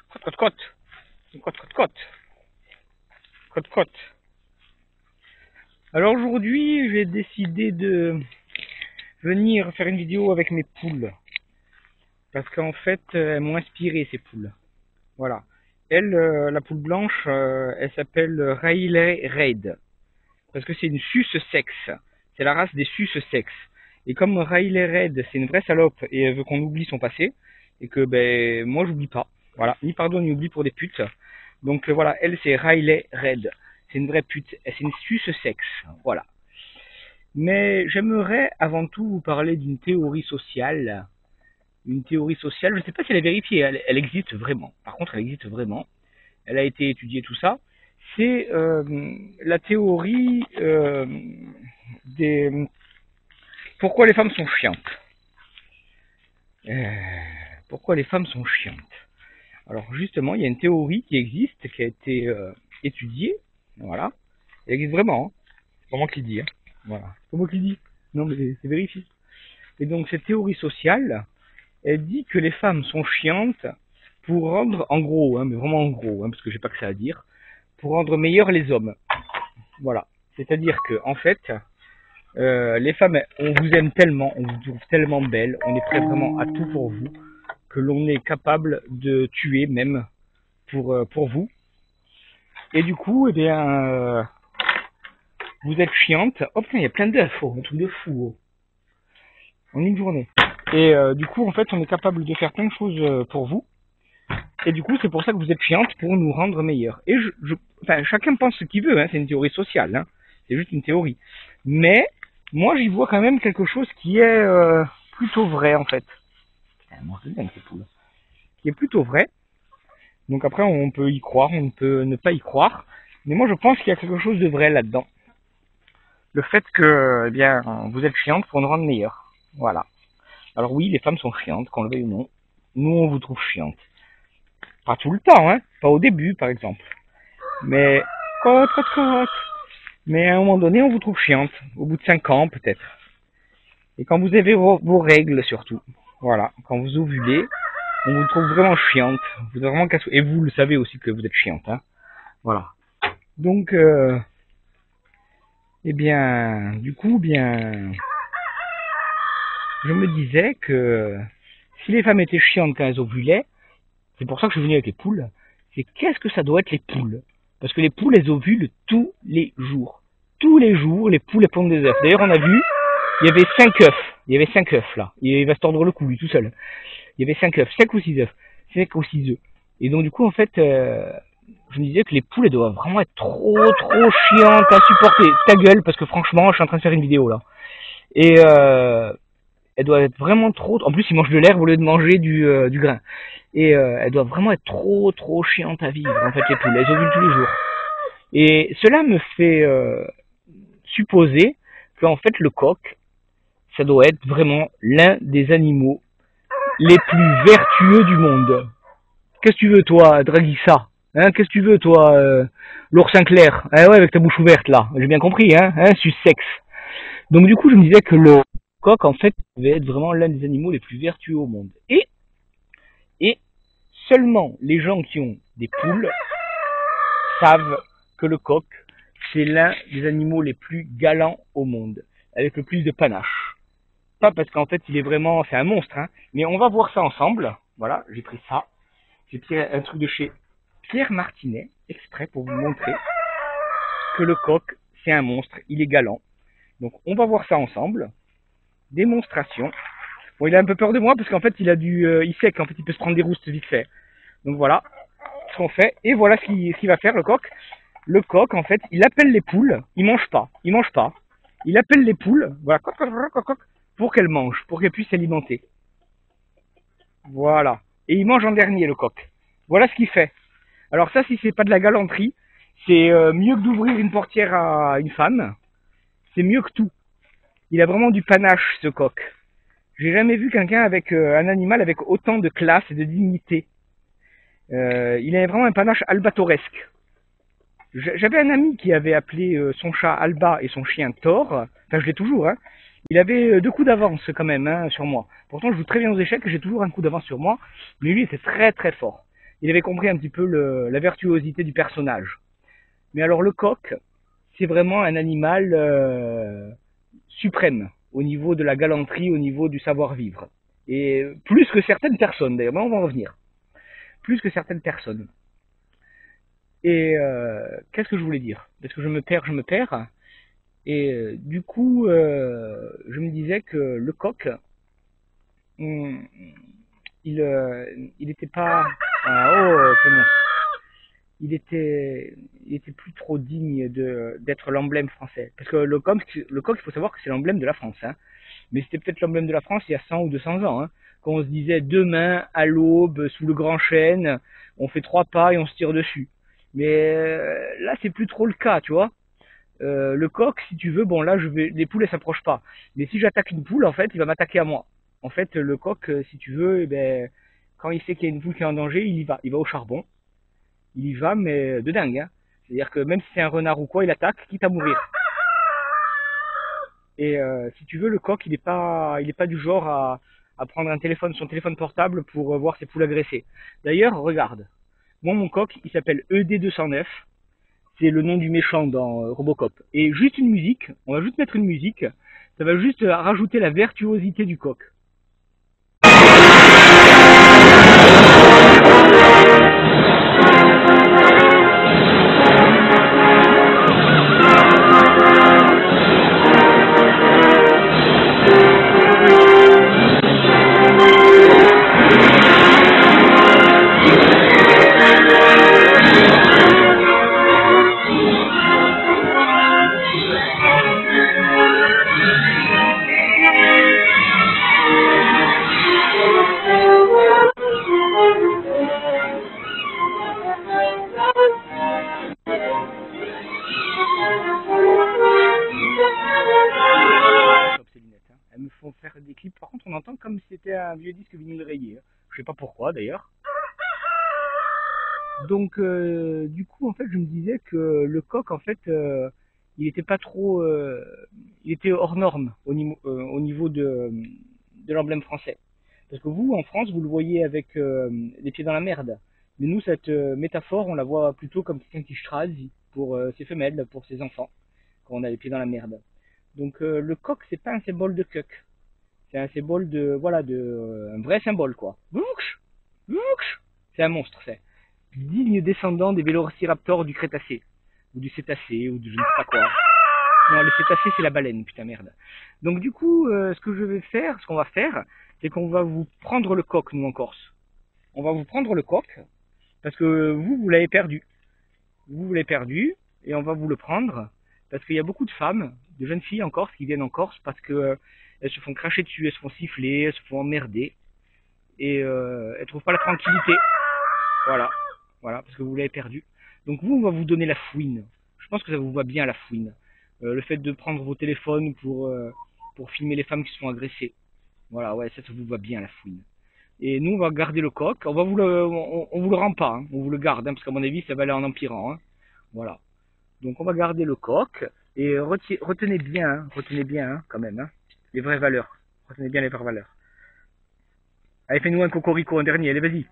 Cote, cote, cote. Cote, cote, cote. Cote, cote. Alors aujourd'hui, j'ai décidé de venir faire une vidéo avec mes poules. Parce qu'en fait, elles m'ont inspiré, ces poules. Voilà. Elle, la poule blanche, elle s'appelle Riley Reid. Parce que c'est une suce-sexe. C'est la race des suce-sexes. Et comme Riley Reid, c'est une vraie salope et elle veut qu'on oublie son passé, et que ben moi j'oublie pas. Voilà, ni pardon ni oubli pour des putes. Donc voilà, elle c'est Riley Reid. C'est une vraie pute, c'est une suce-sexe. Voilà. Mais j'aimerais avant tout vous parler d'une théorie sociale. Une théorie sociale, je ne sais pas si elle est vérifiée, elle existe vraiment. Par contre, elle existe vraiment. Elle a été étudiée, tout ça. C'est la théorie des... Pourquoi les femmes sont chiantes. Pourquoi les femmes sont chiantes. Alors justement, il y a une théorie qui existe, qui a été étudiée. Voilà. Elle existe vraiment. Hein. C'est pas moi qui le dis. Hein. Voilà. C'est pas moi qui le dis. Non, mais c'est vérifié. Et donc cette théorie sociale, elle dit que les femmes sont chiantes pour rendre, en gros, hein, mais vraiment en gros, hein, parce que j'ai pas que ça à dire, pour rendre meilleurs les hommes. Voilà. C'est-à-dire que, en fait, les femmes, on vous aime tellement, on vous trouve tellement belle, on est prêt vraiment à tout pour vous, que l'on est capable de tuer même pour vous. Et du coup, eh bien, vous êtes chiante. Oh putain, il y a plein d'œufs, oh, un truc de fou. Oh. En une journée. Et du coup, en fait, on est capable de faire plein de choses pour vous. Et du coup, c'est pour ça que vous êtes chiante, pour nous rendre meilleurs. Et enfin, chacun pense ce qu'il veut, hein, c'est une théorie sociale, hein, c'est juste une théorie. Mais moi, j'y vois quand même quelque chose qui est plutôt vrai, en fait. Putain, moi, je bien ces poules. Qui est plutôt vrai. Donc après, on peut y croire, on peut ne pas y croire. Mais moi, je pense qu'il y a quelque chose de vrai là-dedans. Le fait que, eh bien, vous êtes chiante pour nous rendre meilleurs. Voilà. Alors oui, les femmes sont chiantes, qu'on le veuille ou non. Nous, on vous trouve chiante. Pas tout le temps, hein. Pas au début, par exemple. Mais, cote. Mais à un moment donné, on vous trouve chiante. Au bout de 5 ans, peut-être. Et quand vous avez vos règles, surtout. Voilà. Quand vous ovulez, on vous trouve vraiment chiante. Vous êtes vraiment cassou. Et vous le savez aussi que vous êtes chiante, hein. Voilà. Donc, eh bien, du coup, bien, je me disais que si les femmes étaient chiantes quand elles ovulaient, c'est pour ça que je suis venu avec les poules, c'est qu'est-ce que ça doit être les poules. Parce que les poules, elles ovulent tous les jours. Tous les jours, les poules, elles pondent des œufs. D'ailleurs, on a vu, il y avait 5 œufs. Il y avait 5 œufs, là. Il va se tordre le cou, lui, tout seul. Il y avait 5 œufs. 5 ou 6 œufs. 5 ou 6 œufs. Et donc, du coup, en fait, je me disais que les poules, elles doivent vraiment être trop chiantes à supporter. Ta gueule, parce que franchement, je suis en train de faire une vidéo, là. Et, elles doivent être vraiment trop... En plus, ils mangent de l'herbe au lieu de manger du grain. Et elles doivent vraiment être trop chiantes à vivre, en fait, les poules. Elles ovulent tous les jours. Et cela me fait supposer qu'en fait, le coq, ça doit être vraiment l'un des animaux les plus vertueux du monde. Qu'est-ce que tu veux, toi, Dragissa? Hein, qu'est-ce que tu veux, toi, l'oursin clair? Ah ouais, avec ta bouche ouverte, là. J'ai bien compris, hein, sus-sexe. Donc, du coup, je me disais que le coq, en fait, devait être vraiment l'un des animaux les plus vertueux au monde. Et seulement les gens qui ont des poules savent que le coq, c'est l'un des animaux les plus galants au monde, avec le plus de panache. Pas parce qu'en fait, il est vraiment... C'est un monstre, hein. Mais on va voir ça ensemble. Voilà, j'ai pris ça. J'ai pris un truc de chez Pierre Martinet, exprès pour vous montrer que le coq, c'est un monstre, il est galant. Donc, on va voir ça ensemble. Démonstration. Bon, il a un peu peur de moi parce qu'en fait, il sait qu'en fait, il peut se prendre des roustes vite fait. Donc voilà ce qu'on fait. Et voilà ce qu'il va faire, le coq. Le coq, en fait, il appelle les poules. Il mange pas. Il appelle les poules. Voilà, coq, pour qu'elles mangent, pour qu'elles puissent s'alimenter. Voilà. Et il mange en dernier, le coq. Voilà ce qu'il fait. Alors ça, si c'est pas de la galanterie, c'est mieux que d'ouvrir une portière à une femme. C'est mieux que tout. Il a vraiment du panache, ce coq. J'ai jamais vu quelqu'un avec un animal avec autant de classe et de dignité. Il a vraiment un panache albatauresque. J'avais un ami qui avait appelé son chat Alba et son chien Thor. Enfin, je l'ai toujours, hein. Il avait 2 coups d'avance quand même, hein, sur moi. Pourtant, je joue très bien aux échecs et j'ai toujours un coup d'avance sur moi. Mais lui était très très fort. Il avait compris un petit peu la virtuosité du personnage. Mais alors le coq, c'est vraiment un animal suprême au niveau de la galanterie, au niveau du savoir-vivre. Et plus que certaines personnes, d'ailleurs, mais on va en revenir. Plus que certaines personnes. Et qu'est-ce que je voulais dire? Parce que je me perds. Et du coup, je me disais que le coq, hum, il était pas... Ah, oh, c'est bon. Il était plus trop digne d'être l'emblème français. Parce que le coq, il faut savoir que c'est l'emblème de la France, hein. Mais c'était peut-être l'emblème de la France il y a 100 ou 200 ans, hein. Quand on se disait demain, à l'aube, sous le grand chêne, on fait 3 pas et on se tire dessus. Mais là, c'est plus trop le cas, tu vois. Le coq, si tu veux, bon là, les poules, elles s'approchent pas. Mais si j'attaque une poule, en fait, il va m'attaquer à moi. En fait, le coq, si tu veux, eh ben, quand il sait qu'il y a une poule qui est en danger, il y va. Il va au charbon. Il y va, mais de dingue, hein. C'est-à-dire que même si c'est un renard ou quoi, il attaque, quitte à mourir. Et si tu veux, le coq, il est pas du genre à prendre son téléphone portable pour voir ses poules agressées. D'ailleurs, regarde. Moi, mon coq, il s'appelle ED209. C'est le nom du méchant dans Robocop. Et juste une musique, on va juste mettre une musique, ça va juste rajouter la virtuosité du coq. Elles me font faire des clips. Par contre, on entend comme si c'était un vieux disque vinyle rayé. Je sais pas pourquoi d'ailleurs. Donc, du coup, en fait, je me disais que le coq, en fait, il était pas trop, il était hors norme au niveau de l'emblème français. Parce que vous, en France, vous le voyez avec les pieds dans la merde. Mais nous, cette métaphore, on la voit plutôt comme quelqu'un qui strase pour ses femelles, pour ses enfants, quand on a les pieds dans la merde. Donc, le coq, c'est pas un symbole de cuck. C'est un symbole de, voilà, un vrai symbole, quoi. Vouch, vouch. C'est un monstre, c'est digne descendant des vélociraptors du Crétacé, ou du Cétacé, ou de je ne sais pas quoi. Non, le Cétacé, c'est la baleine, putain merde. Donc du coup, ce qu'on va faire, c'est qu'on va vous prendre le coq, nous en Corse. On va vous prendre le coq, parce que vous l'avez perdu. Vous l'avez perdu, et on va vous le prendre, parce qu'il y a beaucoup de femmes, de jeunes filles en Corse, qui viennent en Corse, parce que elles se font cracher dessus, elles se font siffler, elles se font emmerder, et elles trouvent pas la tranquillité. Voilà. Voilà, parce que vous l'avez perdu. Donc vous, on va vous donner la fouine. Je pense que ça vous va bien la fouine. Le fait de prendre vos téléphones pour filmer les femmes qui se font agresser. Voilà, ouais, ça vous va bien la fouine. Et nous, on va garder le coq. On vous le rend pas, hein. On vous le garde, hein, parce qu'à mon avis, ça va aller en empirant, hein. Voilà. Donc on va garder le coq et retenez bien, hein, quand même, hein, les vraies valeurs. Retenez bien les vraies valeurs. Allez, fais-nous un cocorico, un dernier. Allez, vas-y.